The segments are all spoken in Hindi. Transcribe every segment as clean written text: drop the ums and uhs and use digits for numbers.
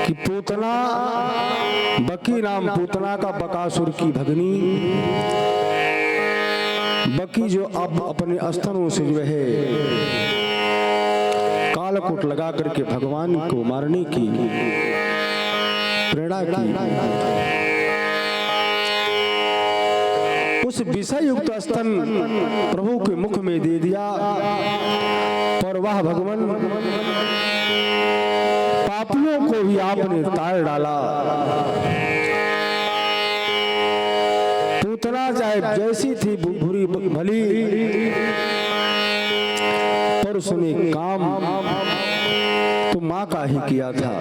कि पूतना बकी नाम पूतना का बकासुर की भगनी बकी जो अब अपने स्तनों से जो है कालकूट लगा करके भगवान को मारने की प्रेरणा की, उस विषय युक्त स्तन प्रभु के मुख में दे दिया, पर वह भगवान पापियों को भी आपने ताड़ डाला। पूतना चाहे जैसी थी बुरी भली, पर उसने काम तो मां का ही किया था।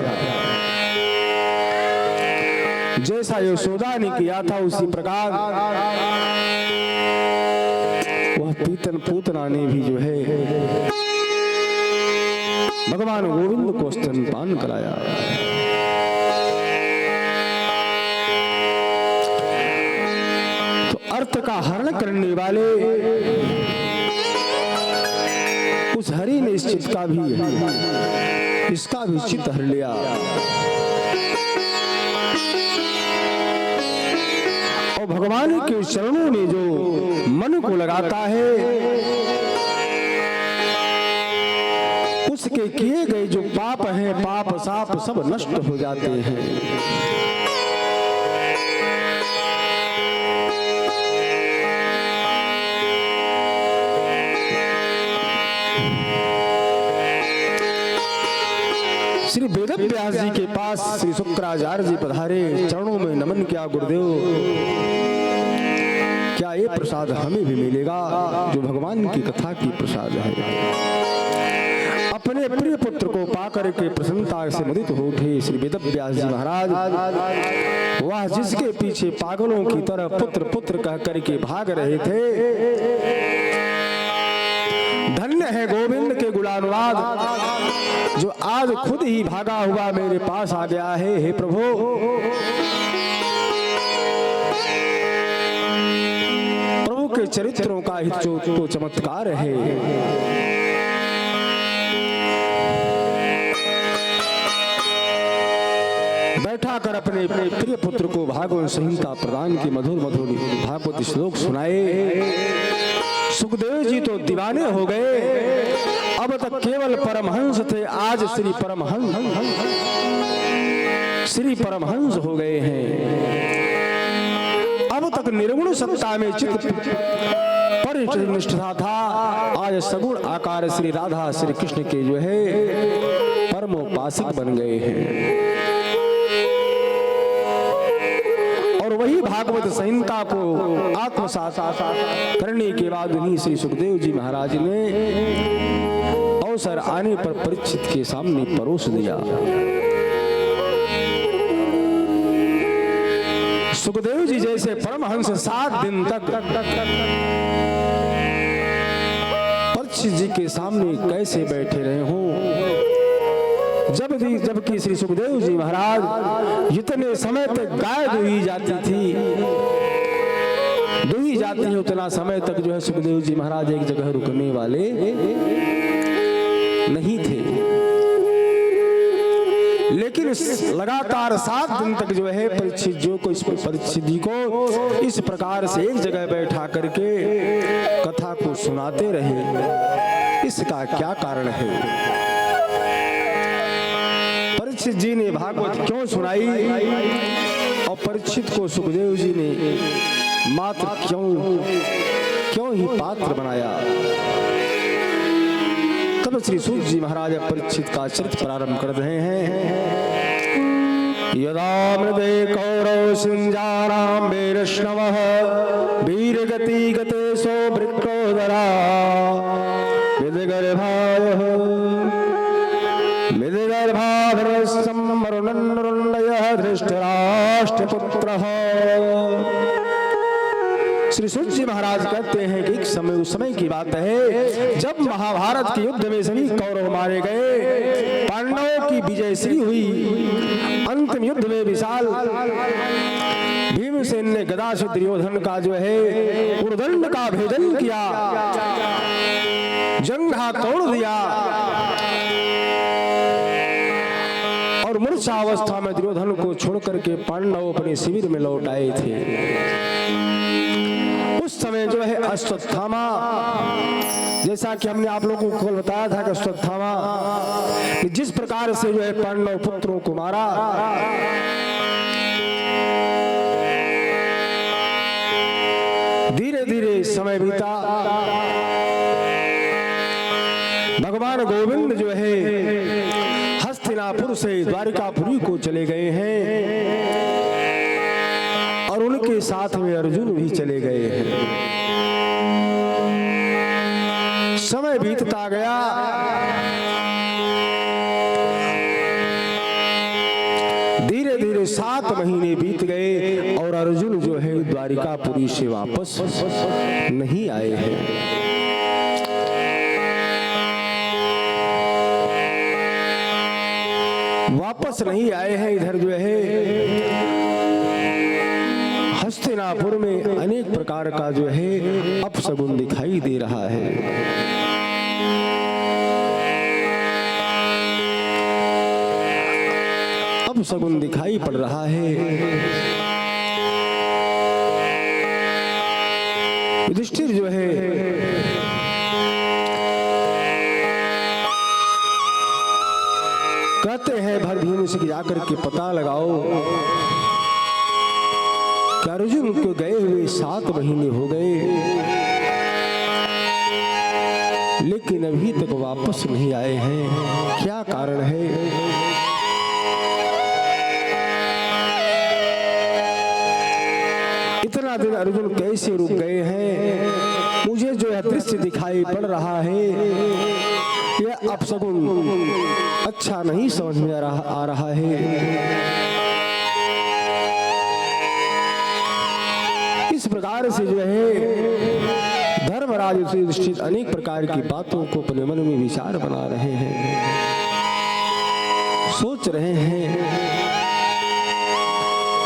जैसा यशोदा ने किया था उसी प्रकार वह पूतना ने भी जो है भगवान गोविंद को स्तनपान कराया। तो अर्थ का हरण करने वाले उस हरि ने इस चित्त का भी इसका भी चित्त हर लिया। और भगवान के चरणों में जो मन को लगाता है उसके किए गए जो पाप हैं, पाप साप सब नष्ट हो जाते हैं। श्री वेदव्यास जी के पास श्री शुक्राचार्य जी पधारे, चरणों में नमन किया, गुरुदेव क्या ये प्रसाद हमें भी मिलेगा जो भगवान की कथा की प्रसाद है। अपने प्रिय पुत्र को पाकर के प्रसन्नता से मुदित हो उठे श्री वेदव्यास जी महाराज। वह जिसके पीछे पागलों की तरह पुत्र पुत्र कह करके भाग रहे थे, धन्य है गोविंद के गुणानुवाद जो आज खुद ही भागा हुआ मेरे पास आ गया है। हे प्रभु, प्रभु के चरित्रों का ही तो चमत्कार है। बैठा कर अपने प्रिय पुत्र को भागवत संहिता प्रदान की मधुर मधुर भागवत श्लोक सुनाए। सुखदेव जी तो दीवाने हो गए, अब तक केवल परमहंस थे, आज श्री परमहंस हो गए हैं। अब तक निर्गुण सत्ता में चित्त परिनिष्ठा था, आज सगुण आकार श्री राधा श्री कृष्ण के जो है परमोपासक बन गए हैं। और वही भागवत संहिता को आत्मसात करने के बाद ही श्री सुखदेव जी महाराज ने अवसर आने पर परीक्षित के सामने परोस दिया। सुखदेव जी जैसे परमहंस 7 दिन तक परीक्षित जी के सामने कैसे बैठे रहे हों, जबकि श्री सुखदेव जी महाराज इतने समय तक गाय दुही जाती है, उतना समय तक जो है सुखदेव जी महाराज एक जगह रुकने वाले नहीं थे। लेकिन लगातार 7 दिन तक जो है परीक्षित जी को इस प्रकार से एक जगह बैठा करके कथा को सुनाते रहे। इसका क्या कारण है? परीक्षित जी ने भागवत क्यों सुनाई और परीक्षित को सुखदेव जी ने मात्र क्यों ही पात्र बनाया? तब श्री सूत जी महाराज परीक्षित का चरित्र प्रारंभ कर रहे हैं। यदा मृदे कौरव सिंजाराम वैष्णवः वीरगति गते सो वृक्कोदरा विदगर्भायः धृष्टराष्ट्रपुत्रः। श्री सूत जी महाराज कहते हैं कि उस समय की बात है जब महाभारत के युद्ध में सभी कौरव मारे गए, पांडवों की विजय श्री हुई। अंतिम युद्ध में विशाल भीमसेन ने गदा से दुर्योधन का जो है उर्दंड का भेदन किया, जंघा तोड़ दिया और और मूर्छा अवस्था में दुर्योधन को छोड़ करके पांडव अपने शिविर में लौट आए थे। उस समय जो है अश्वत्थामा, जैसा कि हमने आप लोगों को कल बताया था कि अश्वत्थामा जिस प्रकार से जो है पांडव पुत्रों को मारा, धीरे धीरे समय बीता। भगवान गोविंद जो है हस्तिनापुर से द्वारिकापुरी को चले गए हैं और उनके साथ में अर्जुन भी चले गए हैं। समय बीतता गया, धीरे धीरे 7 महीने बीत गए और अर्जुन जो है द्वारिकापुरी से वापस नहीं आए हैं। वापस नहीं आए हैं। इधर जो है हस्तिनापुर में अनेक प्रकार का जो है अपशगुन दिखाई दे रहा है। अपशगुन दिखाई पड़ रहा है। युधिष्ठिर जो है कहते हैं भरभीम से जाकर के पता लगाओ कि अर्जुन को गए हुए 7 महीने हो गए, लेकिन अभी तक वापस नहीं आए हैं। क्या कारण है? इतना दिन अर्जुन कैसे रुक गए हैं? मुझे जो है दृश्य दिखाई पड़ रहा है, यह अपशगुन अच्छा नहीं समझ में आ रहा है। इस प्रकार से जो है धर्मराज युधिष्ठिर अनेक प्रकार की बातों को अपने मन में विचार बना रहे हैं, सोच रहे हैं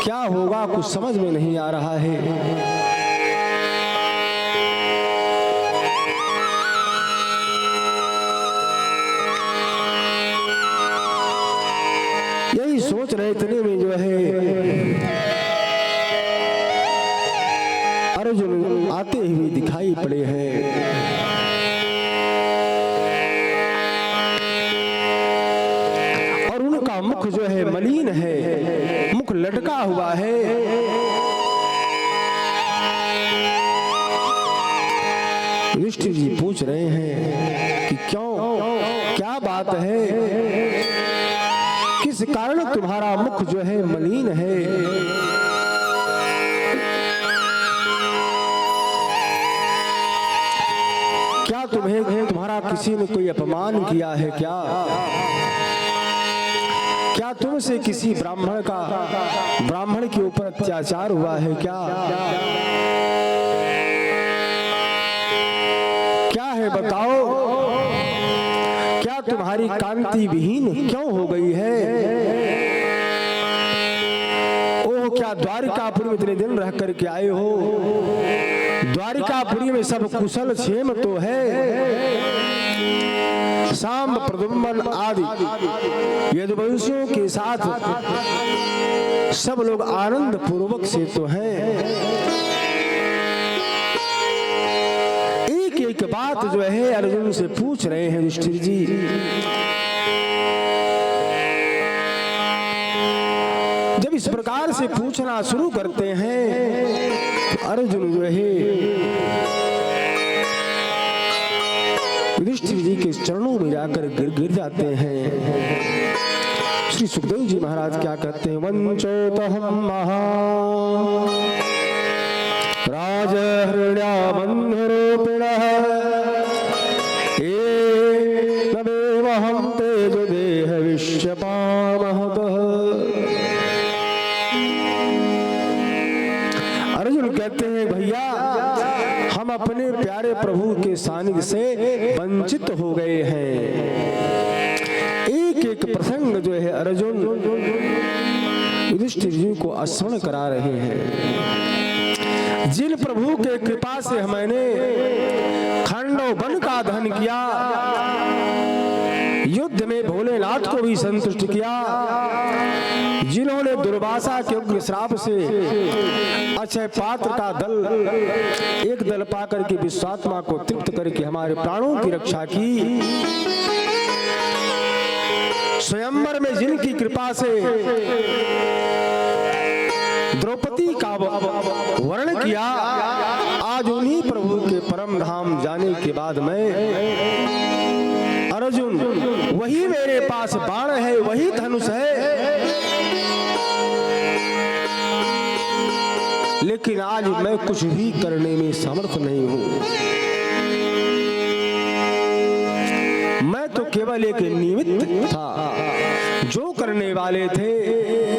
क्या होगा, कुछ समझ में नहीं आ रहा है। यही सोच रहे इतने में जो है अर्जुन आते हुए दिखाई पड़े हैं। और उनका मुख जो है मलिन है, मुख लटका हुआ है। युधिष्ठिर जी पूछ रहे हैं कि क्यों, क्या बात है, किस कारण तुम्हारा मुख जो है मलिन है? क्या तुम्हारा किसी ने कोई अपमान किया है क्या? क्या तुमसे किसी ब्राह्मण के ऊपर अत्याचार हुआ है क्या? क्या है बताओ, क्या तुम्हारी कांति विहीन क्यों हो गई है? ओह, क्या द्वारिकापुरी में इतने दिन रह करके आए हो? द्वारिकापुरी में सब कुशल क्षेम तो है? सांब प्रद्युम्न आदि यदुवंशियों के साथ सब लोग आनंद पूर्वक से तो हैं। एक एक बात जो है अर्जुन से पूछ रहे हैं युधिष्ठिर जी। जब इस प्रकार से पूछना शुरू करते हैं तो अर्जुन जो है युधिष्ठिर जी के चरणों में जाकर गिर जाते हैं। श्री सुखदेव जी महाराज क्या कहते हैं? वंचोतहं महा राजहृण्या बन्धुरूपिणः एनमेवहं तेजो देह विश्यपामहतः। अर्जुन कहते हैं भैया, हम अपने प्यारे प्रभु के सानिध्य से वंचित हो गए हैं। एक एक प्रसंग जो है अर्जुन युधिष्ठिर जी को स्मरण करा रहे हैं। जिन प्रभु के कृपा से मैंने खांडव वन का दहन किया, युद्ध में में भोलेनाथ को भी संतुष्ट किया, जिन्होंने दुर्वासा के उग्र श्राप से अक्षय पात्र का दल एक दल पाकर के विश्वात्मा को तृप्त करके हमारे प्राणों की रक्षा की। स्वयंवर में जिनकी कृपा से द्रौपदी का वर्णन किया, आज उन्हीं प्रभु के परम धाम जाने के बाद मैं अर्जुन, वही मेरे पास बाण है, वही धनुष है, लेकिन आज मैं कुछ भी करने में समर्थ नहीं हूं। मैं तो केवल एक निमित्त था, जो करने वाले थे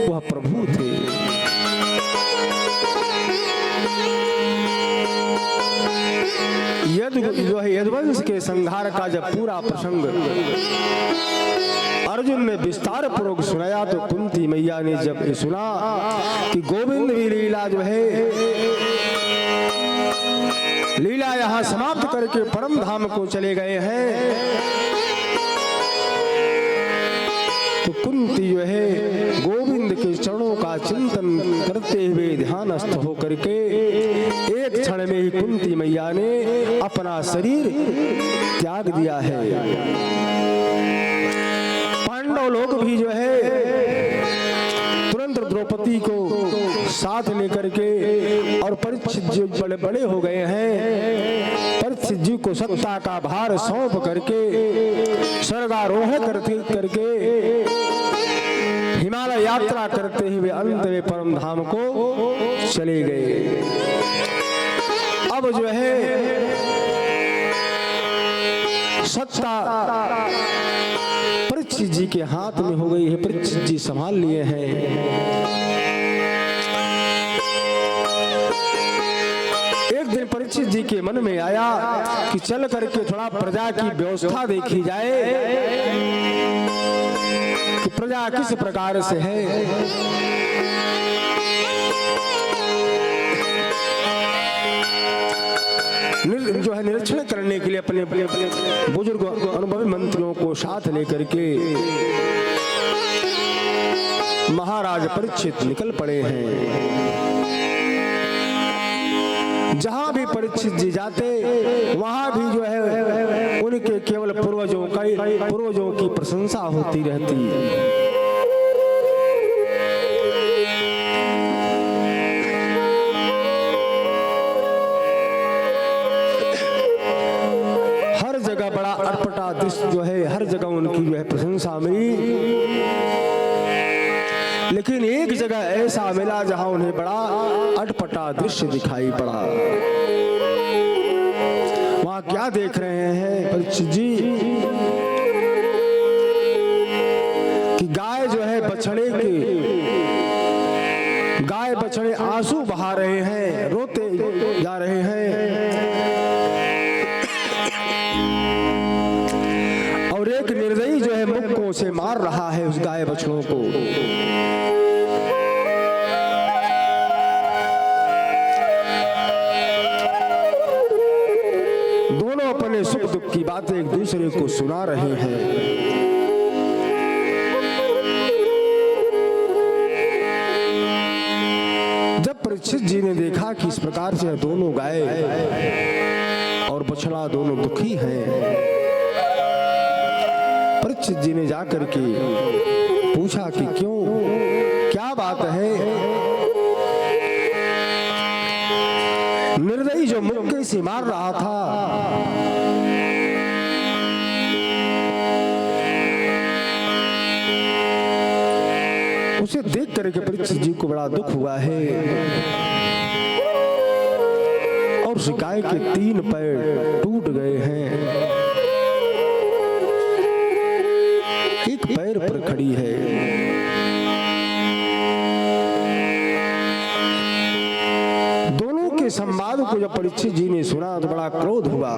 वह प्रभु थे। यदुवंश के संहार का जब पूरा प्रसंग अर्जुन ने विस्तार पूर्वक सुनाया, तो कुंती मैया ने जब सुना कि गोविंद भी लीला जो है लीला यहाँ समाप्त करके परम धाम को चले गए हैं, तो कुंती जो है गोविंद के चरणों का चिंतन करते हुए ध्यानस्थ होकर के एक क्षण में ही कुंती मैया ने अपना शरीर त्याग दिया है। पांडव लोग भी जो है तुरंत द्रौपदी को साथ लेकर के, और परीक्षित जी बड़े बड़े हो गए हैं, परीक्षित जी को सत्ता का भार सौंप करके स्वर्गारोहण करके हिमालय यात्रा करते हुए अंत में परम धाम को चले गए। अब जो है सत्ता परीक्षित जी के हाथ में हो गई है, परीक्षित जी संभाल लिए हैं। एक दिन परीक्षित जी के मन में आया कि चल करके थोड़ा प्रजा की व्यवस्था देखी जाए कि प्रजा किस प्रकार से है। जो है निरीक्षण करने के लिए अपने बुजुर्ग अनुभवी मंत्रियों को साथ लेकर के महाराज परीक्षित निकल पड़े हैं। जहां भी परीक्षित जी जाते वहां भी जो है उनके केवल पूर्वजों की प्रशंसा होती रहती। हर जगह बड़ा अटपटा दृश्य जो है, हर जगह उनकी जो है प्रशंसा मिली, लेकिन एक जगह ऐसा मिला जहां उन्हें बड़ा अटपटा दृश्य दिखाई पड़ा। वहां क्या देख रहे हैं परीक्षित जी कि गाय जो है गाय बछड़े आंसू बहा रहे हैं, रोते जा रहे हैं, और एक निर्दयी जो है मुक्कों से मार रहा है उस गाय बछड़ों को। दोनों अपने सुख दुख की बातें एक दूसरे को सुना रहे हैं। जब परीक्षित जी ने देखा कि इस प्रकार से दोनों गाय और बछड़ा दोनों दुखी हैं, परीक्षित जी ने जाकर के पूछा कि क्यों, क्या बात है। निर्दयी जो मुक्के से मार रहा था उसे देख करके परीक्षित जी को बड़ा दुख हुआ है, और उस गाय के 3 पैर टूट गए हैं, एक पैर पर खड़ी है। दोनों के संवाद को जब परीक्षित जी ने सुना तो बड़ा क्रोध हुआ।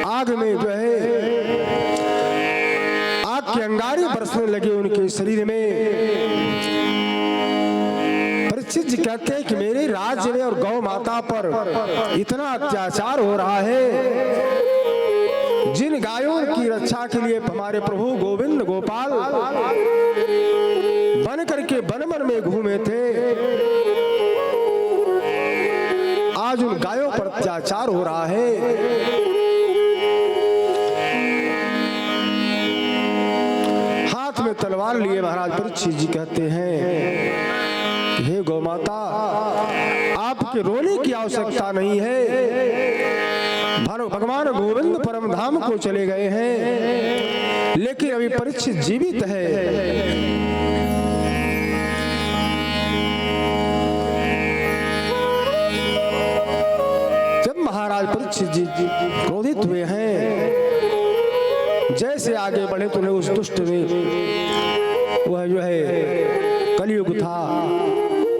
आग में जो है आग के अंगारे बरसने लगे उनके शरीर में। परीक्षित जी कहते हैं कि मेरे राज्य में और गौ माता पर इतना अत्याचार हो रहा है जिन गायों की रक्षा के लिए हमारे प्रभु गोविंद गोपाल बन करके वन वन में घूमे थे, आज उन गायों पर अत्याचार हो रहा है। हाथ में तलवार लिए महाराज परीक्षित जी कहते हैं कि हे गौ माता, आपके रोने की आवश्यकता नहीं है। भगवान गोविंद परम धाम को चले गए हैं, लेकिन अभी परीक्षित जीवित है। जब महाराज परीक्षित जी क्रोधित हुए हैं, जैसे आगे बढ़े तो उस दुष्ट में वह जो है कलियुग था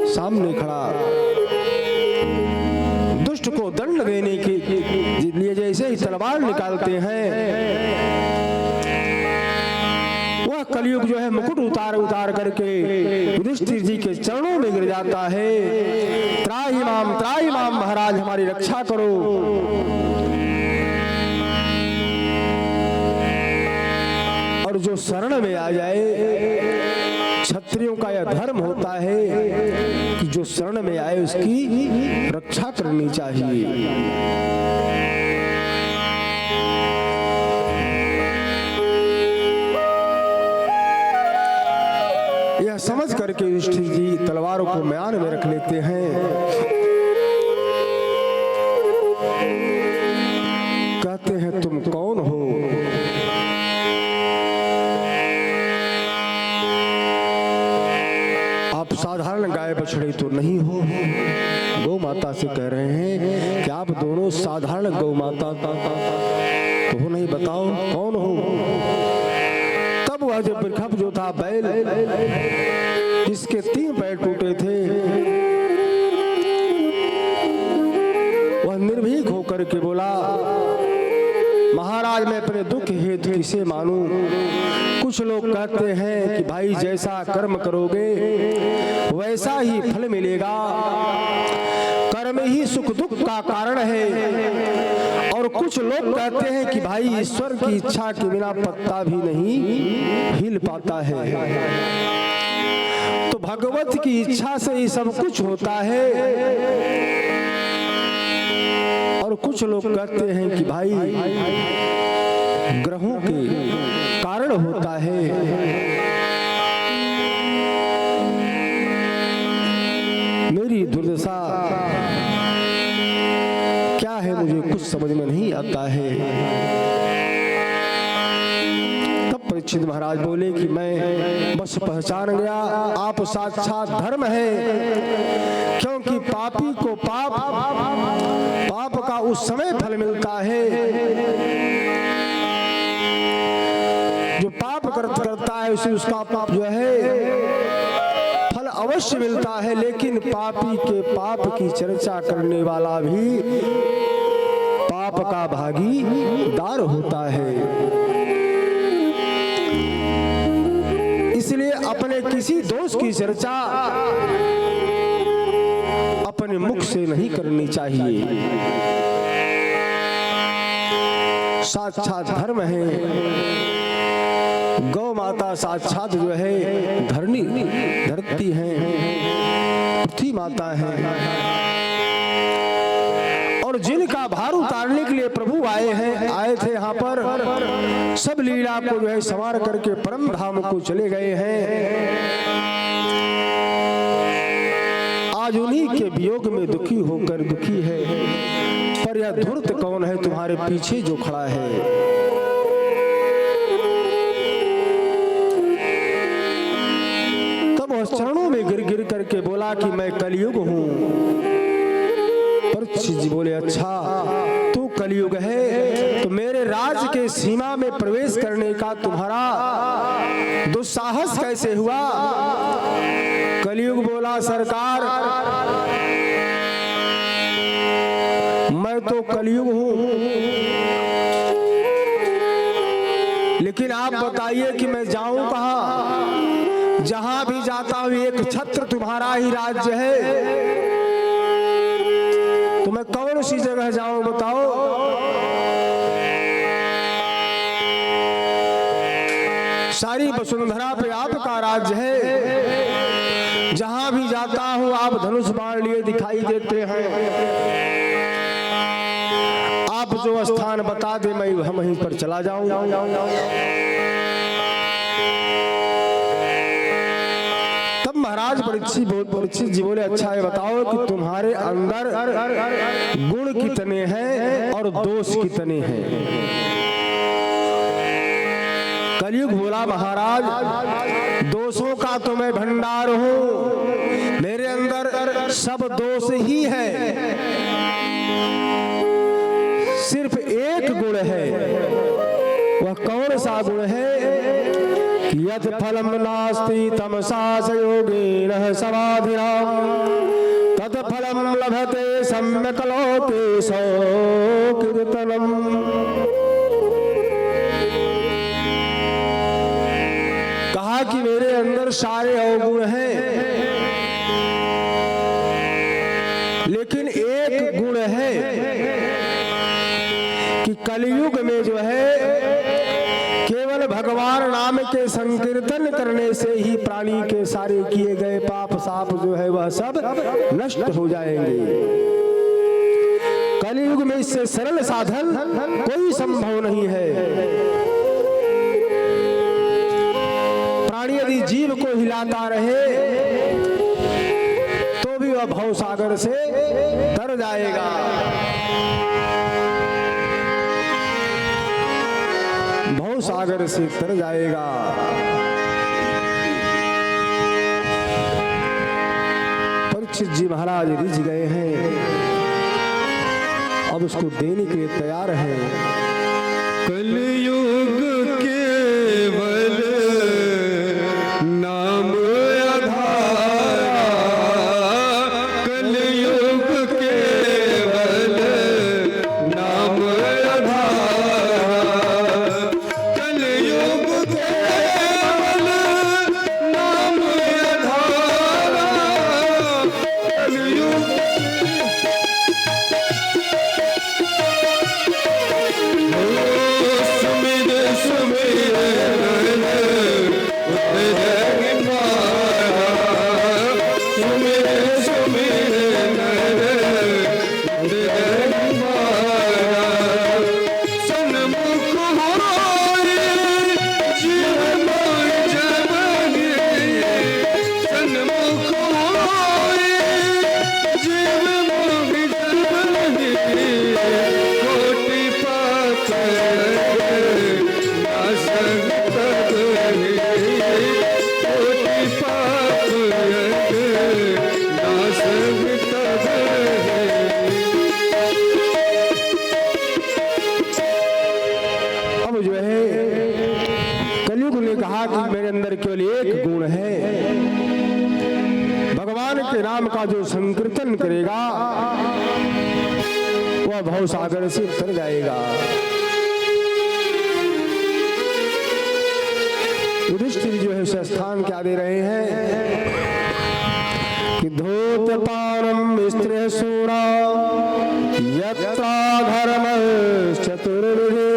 सामने खड़ा, दुष्ट को दंड देने के लिए जैसे ही तलवार निकालते हैं, वह कलियुग जो है मुकुट उतार करके युधिष्ठिर जी के चरणों में गिर जाता है। त्राहि माम महाराज, हमारी रक्षा करो। और जो शरण में आ जाए, क्षत्रियों का यह धर्म होता है कि जो शरण में आए उसकी रक्षा करनी चाहिए। यह समझ करके युधिष्ठिर जी तलवारों को म्यान में रख लेते हैं। कहते हैं तुम कौन हो? आप साधारण गाय बछड़े तो नहीं हो। गौ माता से कह रहे हैं कि आप दोनों साधारण गौ माता तो हो नहीं, बताओ कौन हो? तब वह जो बिरखप जो था बैल, जिसके 3 पैर टूटे थे, वह निर्भीक होकर के बोला, महाराज मैं अपने दुख हेतु किसे मानूं? कुछ लोग कहते हैं कि भाई जैसा कर्म करोगे वैसा ही फल मिलेगा, कर्म ही सुख दुख का कारण है। और कुछ लोग कहते हैं कि भाई ईश्वर की इच्छा के बिना पत्ता भी नहीं हिल पाता है। तो भगवत की इच्छा से ही सब कुछ होता है। और कुछ लोग कहते हैं कि भाई ग्रहों के कारण होता है। मेरी दुर्दशा क्या है मुझे कुछ समझ में नहीं आता है। तब परीक्षित महाराज बोले कि मैं बस पहचान गया, आप साक्षात धर्म है। क्योंकि पापी को पाप का उस समय फल मिलता है, जो पाप करता है उसे उसका पाप जो है फल अवश्य मिलता है। लेकिन पापी के पाप की चर्चा करने वाला भी पाप का भागीदार होता है। इसलिए अपने किसी दोष की चर्चा अपने मुख से नहीं करनी चाहिए। साक्षात धर्म है, गौ माता साक्षात जो है धरती है, पृथ्वी माता है। और जिनका भार उतारने के लिए प्रभु आए थे यहाँ पर, सब लीला को जो है संवार करके परम धाम को चले गए हैं। आज उन्हीं के वियोग में दुखी होकर दुखी है। पर यह धूर्त कौन है तुम्हारे पीछे जो खड़ा है? तब वह चरणों में गिर करके बोला कि मैं कलियुग हूँ। परीक्षित जी बोले, अच्छा तू कलियुग है तो मेरे राज के सीमा में प्रवेश करने का तुम्हारा दुस्साहस कैसे हुआ? कलियुग बोला, सरकार मैं तो कलियुग हूँ, लेकिन आप बताइए कि मैं जाऊं कहां? जहां भी जाता हूं एक छत्र तुम्हारा ही राज्य है, तो मैं कौन सी जगह जाऊं बताओ? सारी वसुंधरा पे आपका राज्य है। जहां भी जाता हूं आप धनुष बाण लिए दिखाई देते हैं। आप जो स्थान बता दे मैं वहीं पर चला जाऊं। तब महाराज परीक्षित जी बोले, अच्छा है बताओ कि तुम्हारे अंदर गुण कितने हैं और दोष कितने हैं? कलयुग बोला, महाराज दोषों का तो मैं भंडार हूं, मेरे अंदर सब दोष ही है, सिर्फ एक गुण है। वह कौन सा गुण है? यत् फलम नास्ति तमसा योगिनः समाधिनां तत् फलम लभते सम्यक् लोकेशो कीर्तनम्। कहा कि मेरे अंदर सारे अवगुण हैं, लेकिन एक गुण है कि कलयुग में जो है केवल भगवान नाम के संकीर्तन करने से ही प्राणी के सारे किए गए पाप साप जो है वह सब नष्ट हो जाएंगे। कलयुग में इससे सरल साधन कोई संभव नहीं है। प्राणी यदि जीव को हिलाता रहे तो भी वह भव सागर से तर जाएगा। भव सागर से तर जाएगा। परीक्षित जी महाराज रिझ गए हैं, अब उसको देने के लिए तैयार है। कलयुग केवल नाम आधारा, कलयुग केवल नाम आधारा, कलयुग केवल नाम आधारा, कलयुग का जो संकीर्तन करेगा वह भव सागर से तर जाएगा। युधिष्ठिर जो है उसे स्थान क्या दे रहे हैं कि धूतपानम स्त्रिय सूरा यत्रा धर्म चतुर्विधि।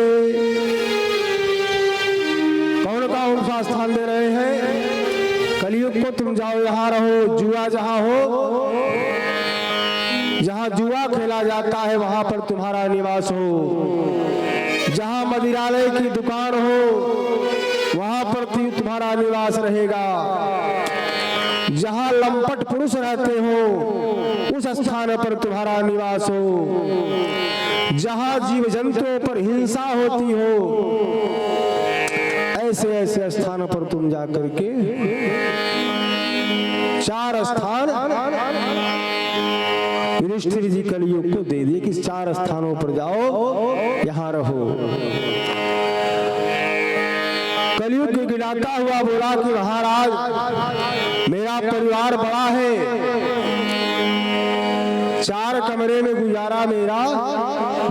कौन का उनका स्थान दे रहे हैं? कलयुग को तुम जाओ, यहाँ रहो, जुआ जहाँ हो, जहाँ जुआ खेला जाता है वहां पर तुम्हारा निवास हो, जहाँ मदिरालय की दुकान हो वहां पर तुम्हारा निवास रहेगा, जहाँ लंपट पुरुष रहते हो उस स्थान पर तुम्हारा निवास हो, जहाँ जीव जंतुओं पर हिंसा होती हो ऐसे ऐसे स्थानों पर तुम जाकर के, चार स्थान युधिष्ठिर जी कलयुग को दे दिए कि 4 स्थानों पर जाओ, यहां रहो। कलयुग को गिलाता हुआ बोला कि महाराज मेरा परिवार बड़ा है, 4 कमरे में गुजारा मेरा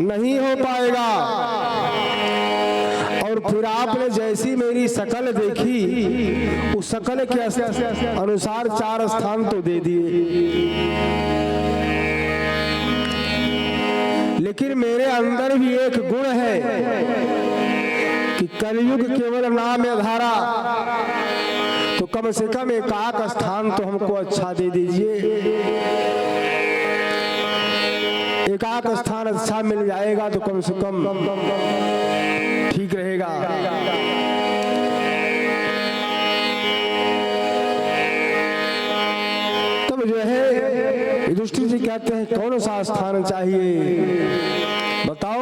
नहीं हो पाएगा। और फिर आपने जैसी मेरी शकल देखी उस शकल के अनुसार 4 स्थान तो दे दिए, लेकिन मेरे अंदर भी एक गुण है कि कलयुग केवल नाम या धारा, तो कम से कम एकाक स्थान तो हमको अच्छा दे दीजिए। एकाक स्थान अच्छा मिल जाएगा तो कम से कम ठीक रहेगा। तब जो है युधिष्ठिर जी कहते हैं कौन सा स्थान चाहिए बताओ।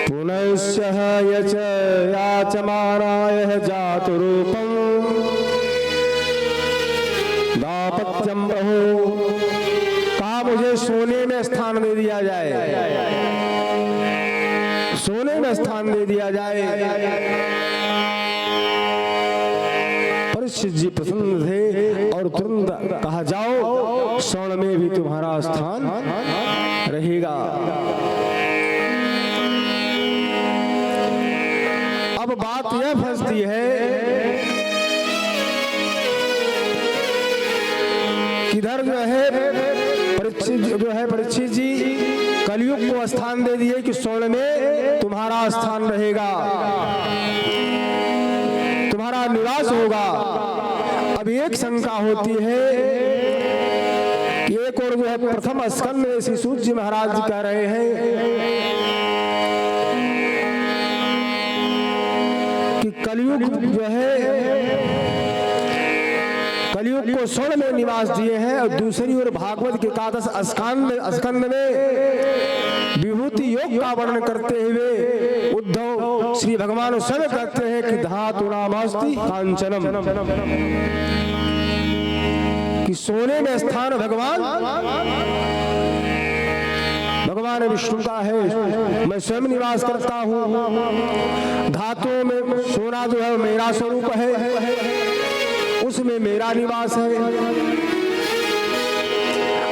पुनश्च यच याचमानाय जातु रूपम दापत्यम प्रभो, कहा मुझे सोने में स्थान दे दिया जाए, सोने में स्थान दे दिया जाए। परीक्षित जी प्रसन्न थे और तुरंत कहा जाओ स्वर्ण में भी तुम्हारा स्थान रहेगा। अब बात यह फंसती है किधर जो है परीक्षित जी कलयुग को स्थान दे दिए कि स्वर्ण में तुम्हारा स्थान रहेगा, तुम्हारा निवास होगा। अब एक शंका होती है कि एक और जो है प्रथम स्कंद में श्री सूत जी महाराज जी कह रहे हैं कि कलयुग जो है कलयुग को स्वर्ण में निवास दिए हैं, और दूसरी ओर भागवत के एकादश स्कंद में विभूति योग का वर्णन करते हुए उद्धव श्री भगवान स्वयं कहते हैं कि धातु नामास्ति कांचनम, कि सोने में स्थान भगवान विष्णु का है, मैं स्वयं निवास करता हूँ। धातुओं में सोना जो है मेरा स्वरूप है, उसमें मेरा निवास है।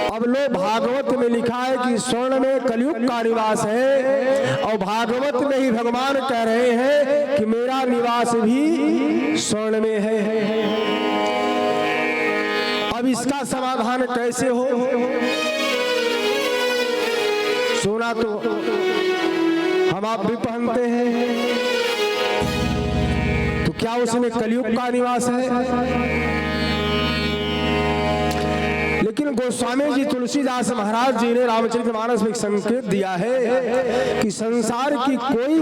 अब लो भागवत में लिखा है कि स्वर्ण में कलयुग का निवास है, और भागवत में ही भगवान कह रहे हैं कि मेरा निवास भी स्वर्ण में है। अब इसका समाधान कैसे हो? सोना तो हम आप भी पहनते हैं, तो क्या उसमें कलयुग का निवास है? लेकिन गोस्वामी जी तुलसीदास महाराज जी ने रामचरितमानस में एक संकेत दिया है कि संसार की कोई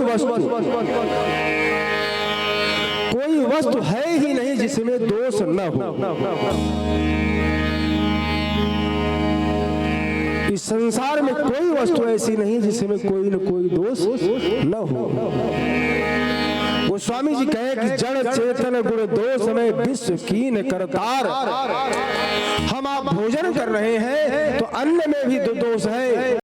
वस्तु है ही नहीं जिसमें दोष न हो। इस संसार में कोई वस्तु ऐसी नहीं जिसमें कोई न कोई दोष न हो। गोस्वामी जी कहे कि जड़ चेतन गुण दोष में विश्व कीन करतार, हम आप भोजन कर रहे हैं तो अन्न में भी दोष है।